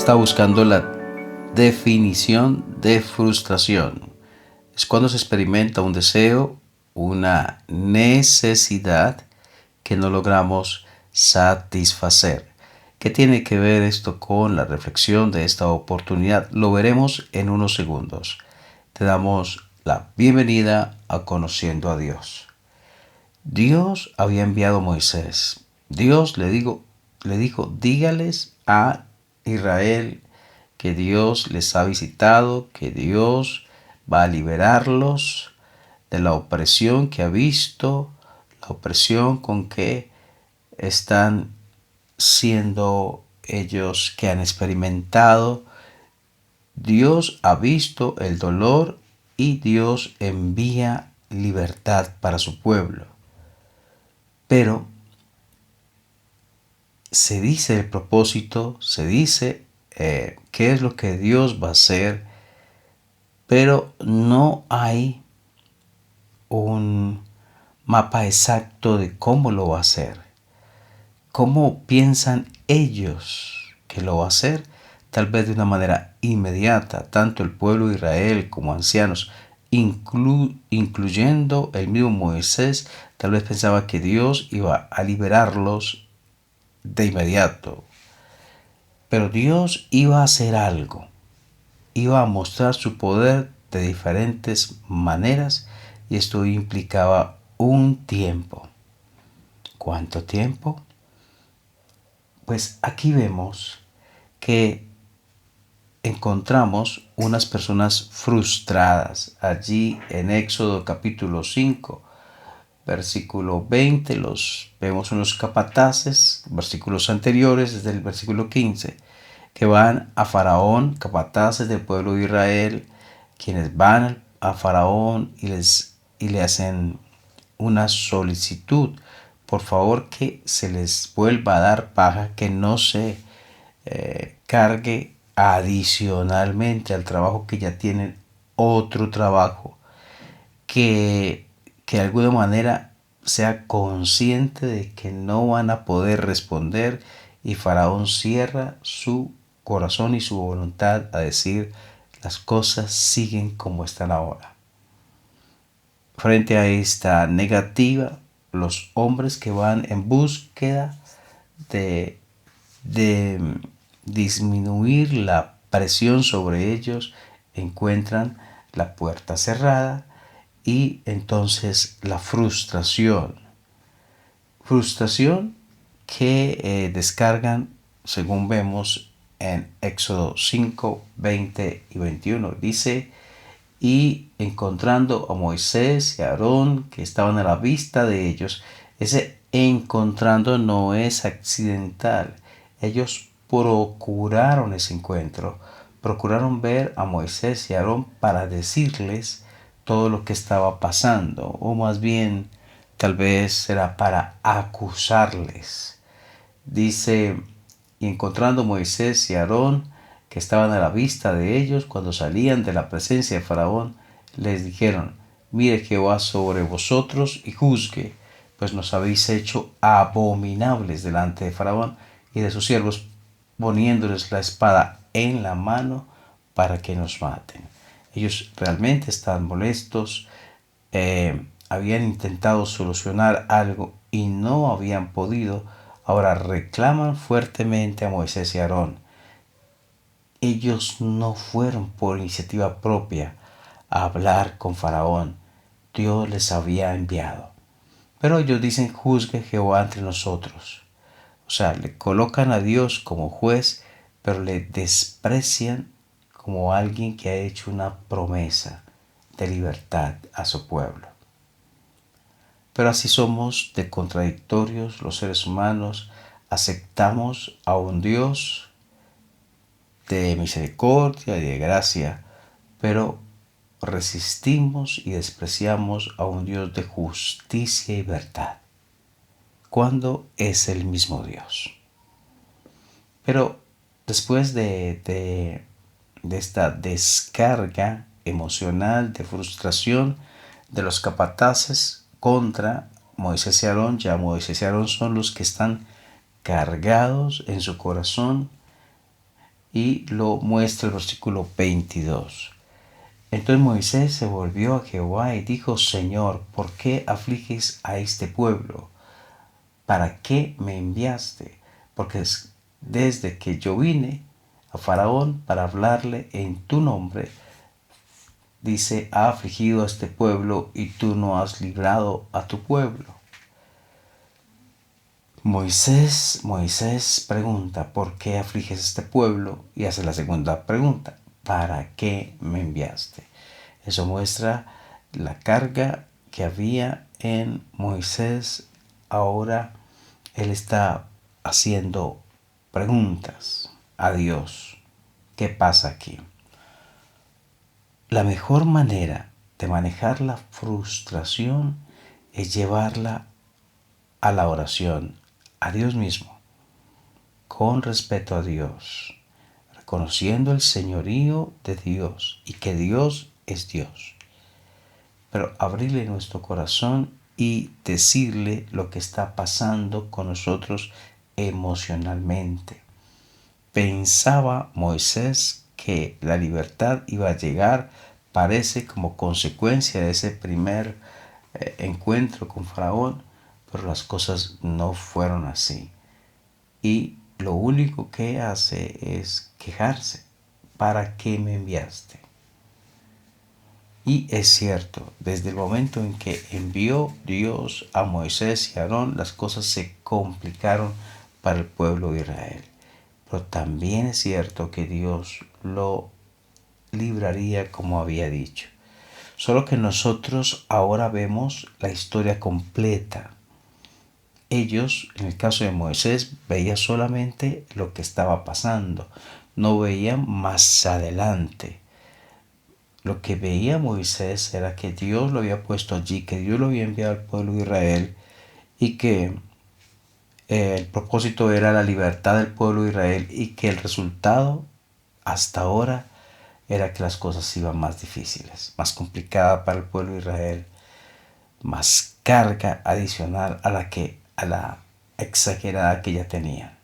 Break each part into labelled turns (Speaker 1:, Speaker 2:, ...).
Speaker 1: está buscando la definición de frustración. Es cuando se experimenta un deseo, una necesidad que no logramos satisfacer. ¿Qué tiene que ver esto con la reflexión de esta oportunidad? Lo veremos en unos segundos. Te damos la bienvenida a Conociendo a Dios. Dios había enviado a Moisés. Dios le dijo, dígales a Israel que Dios les ha visitado, que Dios va a liberarlos de la opresión que ha visto, la opresión con que están siendo ellos, que han experimentado. Dios ha visto el dolor y Dios envía libertad para su pueblo. Pero se dice el propósito, se dice qué es lo que Dios va a hacer, pero no hay un mapa exacto de cómo lo va a hacer. ¿Cómo piensan ellos que lo va a hacer? Tal vez de una manera inmediata, tanto el pueblo de Israel como ancianos, incluyendo el mismo Moisés, tal vez pensaba que Dios iba a liberarlos de inmediato. Pero Dios iba a hacer algo, iba a mostrar su poder de diferentes maneras y esto implicaba un tiempo. ¿Cuánto tiempo? Pues aquí vemos que encontramos unas personas frustradas. Allí en Éxodo capítulo 5, versículo 20, vemos unos capataces, versículos anteriores, desde el versículo 15, que van a Faraón, capataces del pueblo de Israel, quienes van a Faraón y le hacen una solicitud. Por favor, que se les vuelva a dar paja, que no se cargue adicionalmente al trabajo que ya tienen otro trabajo, que de alguna manera sea consciente de que no van a poder responder, y Faraón cierra su corazón y su voluntad a decir las cosas siguen como están ahora. Frente a esta negativa, los hombres que van en búsqueda de disminuir la presión sobre ellos encuentran la puerta cerrada y entonces la frustración. Frustración que descargan, según vemos en Éxodo 5, 20 y 21. Dice: y encontrando a Moisés y a Aarón, que estaban a la vista de ellos. Ese encontrando no es accidental. Ellos procuraron ese encuentro, procuraron ver a Moisés y a Aarón para decirles todo lo que estaba pasando, o más bien tal vez era para acusarles. Dice: y encontrando Moisés y Aarón, que estaban a la vista de ellos, cuando salían de la presencia de Faraón, les dijeron: mire Jehová sobre vosotros y juzgue, pues nos habéis hecho abominables delante de Faraón y de sus siervos, poniéndoles la espada en la mano para que nos maten. Ellos realmente estaban molestos, habían intentado solucionar algo y no habían podido. Ahora reclaman fuertemente a Moisés y Aarón. Ellos no fueron por iniciativa propia a hablar con Faraón. Dios les había enviado. Pero ellos dicen: juzgue Jehová entre nosotros. O sea, le colocan a Dios como juez, pero le desprecian como alguien que ha hecho una promesa de libertad a su pueblo. Pero así somos de contradictorios los seres humanos. Aceptamos a un Dios de misericordia y de gracia, pero resistimos y despreciamos a un Dios de justicia y verdad, cuando es el mismo Dios. Pero después de esta descarga emocional de frustración de los capataces contra Moisés y Aarón, ya Moisés y Aarón son los que están cargados en su corazón y lo muestra el versículo 22. Entonces Moisés se volvió a Jehová y dijo: Señor, ¿por qué afliges a este pueblo? ¿Para qué me enviaste? Porque desde que yo vine a Faraón para hablarle en tu nombre, dice, ha afligido a este pueblo y tú no has librado a tu pueblo. Moisés pregunta: ¿por qué afliges a este pueblo? Y hace la segunda pregunta: ¿para qué me enviaste? Eso muestra la carga que había en Moisés. Ahora él está haciendo preguntas a Dios. ¿Qué pasa aquí? La mejor manera de manejar la frustración es llevarla a la oración, a Dios mismo, con respeto a Dios, reconociendo el señorío de Dios y que Dios es Dios. Pero abrirle nuestro corazón y decirle lo que está pasando con nosotros emocionalmente. Pensaba Moisés que la libertad iba a llegar, parece, como consecuencia de ese primer encuentro con Faraón, pero las cosas no fueron así. Y lo único que hace es quejarse. ¿Para qué me enviaste? Y es cierto, desde el momento en que envió Dios a Moisés y a Aarón, las cosas se complicaron para el pueblo de Israel. Pero también es cierto que Dios lo libraría como había dicho. Solo que nosotros ahora vemos la historia completa. Ellos, en el caso de Moisés, veían solamente lo que estaba pasando, no veían más adelante. Lo que veía Moisés era que Dios lo había puesto allí, que Dios lo había enviado al pueblo de Israel y que el propósito era la libertad del pueblo de Israel y que el resultado hasta ahora era que las cosas iban más difíciles, más complicadas para el pueblo de Israel, más carga adicional a la exagerada que ya tenían.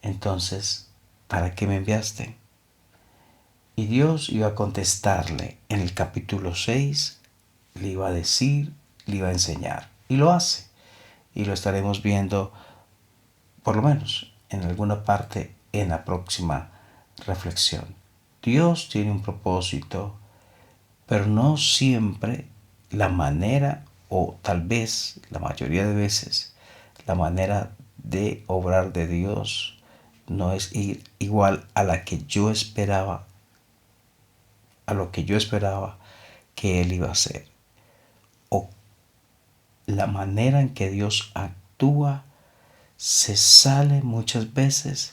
Speaker 1: Entonces, ¿para qué me enviaste? Y Dios iba a contestarle en el capítulo 6, le iba a decir, le iba a enseñar. Y lo hace. Y lo estaremos viendo, por lo menos, en alguna parte en la próxima reflexión. Dios tiene un propósito, pero no siempre la manera, o tal vez la mayoría de veces, la manera de obrar de Dios no es ir igual a la que yo esperaba, a lo que yo esperaba que Él iba a hacer. O la manera en que Dios actúa se sale muchas veces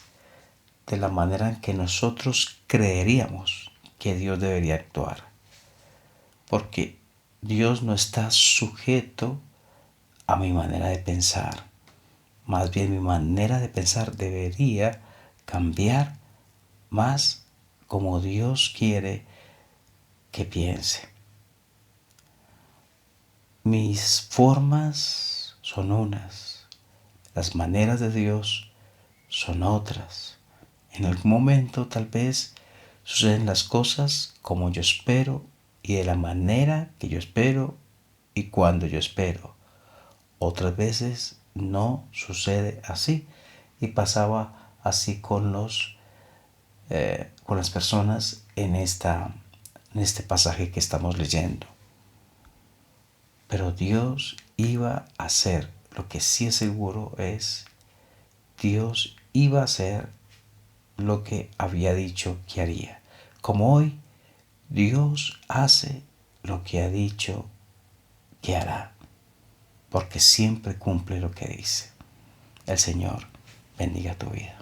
Speaker 1: de la manera en que nosotros creeríamos que Dios debería actuar. Porque Dios no está sujeto a mi manera de pensar. Más bien mi manera de pensar debería cambiar más como Dios quiere que piense. Mis formas son unas, las maneras de Dios son otras. En algún momento tal vez suceden las cosas como yo espero y de la manera que yo espero y cuando yo espero. Otras veces no sucede así, y pasaba así con las personas en este pasaje que estamos leyendo. Pero Dios iba a hacer, lo que sí es seguro es, Dios iba a hacer lo que había dicho que haría. Como hoy, Dios hace lo que ha dicho que hará, porque siempre cumple lo que dice. El Señor bendiga tu vida.